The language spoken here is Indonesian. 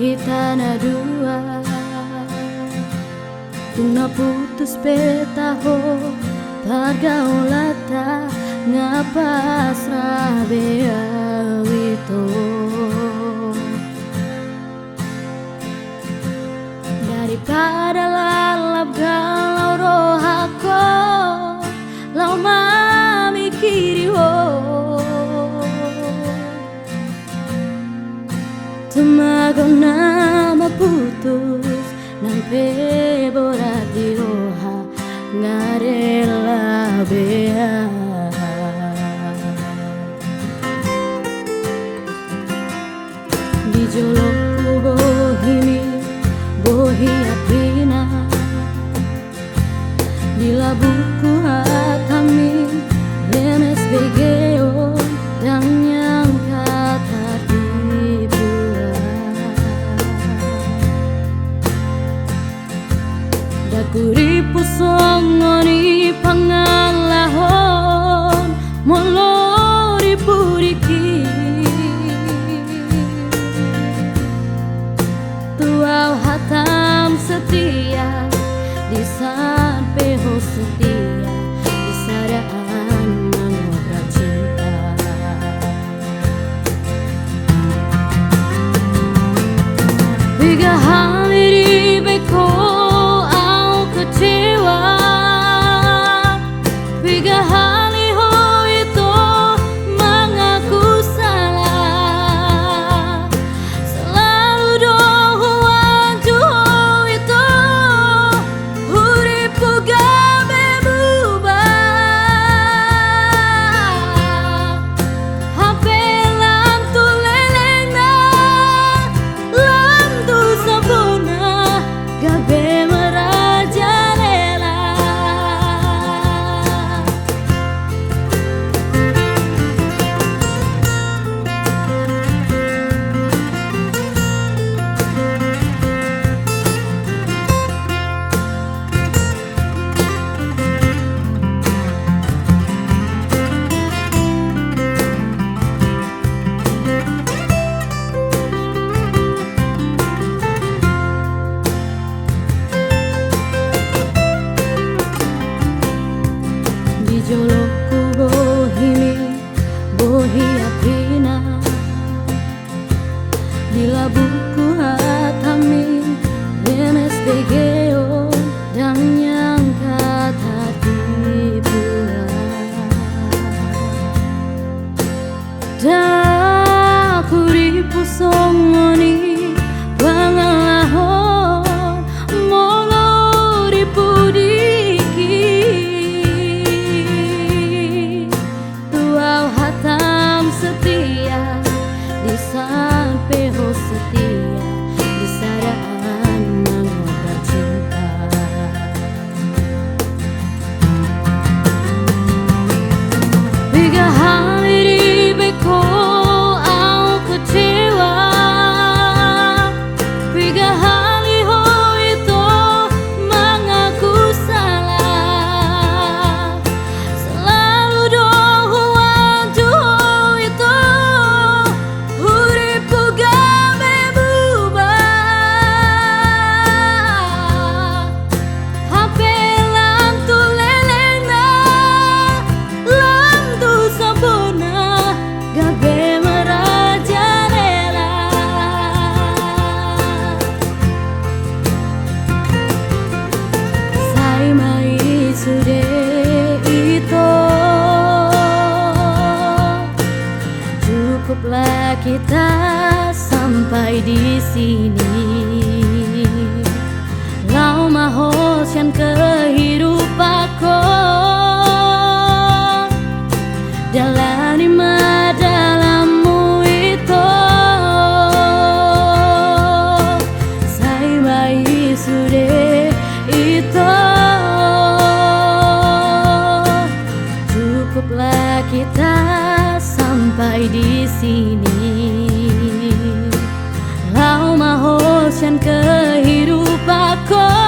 hitana dua tuna putus petaho pergaulata ngapa srabea wito daripada lalap galau rohako lau mamikiri Tumago nama putus nang peborat di roha ngarela bea di jolokku bohimi bohi apina di labuku hatami lemes begeo dan yang kata Kuripu songoni pangalahon molori puriki tuau hatam setia di sampai setia di sadaan mengobrol cinta tiga hari di beko tiga hari ho itu mengaku salah selalu dohuan juho itu huripu gabe berubah hape lam tu lelena lam tu sempurna gabe jolokku bohimi bohi apina di labuku hatami lemes begeo dan yang kata tiba dak kuripu songoni pangalahon molori pudiki setia di sampai setia di sadaan mengobrol cinta tiga hari di beko au kecewa tiga hari ho itu mengaku salah selalu dohuan juho Cukuplah kita sampai di sini. Lau mahoskan kehidupanku jalani dalammu itu. Saya baik sudah itu. Cukuplah kita sampai di sini. Lau mahoskan kehidupanku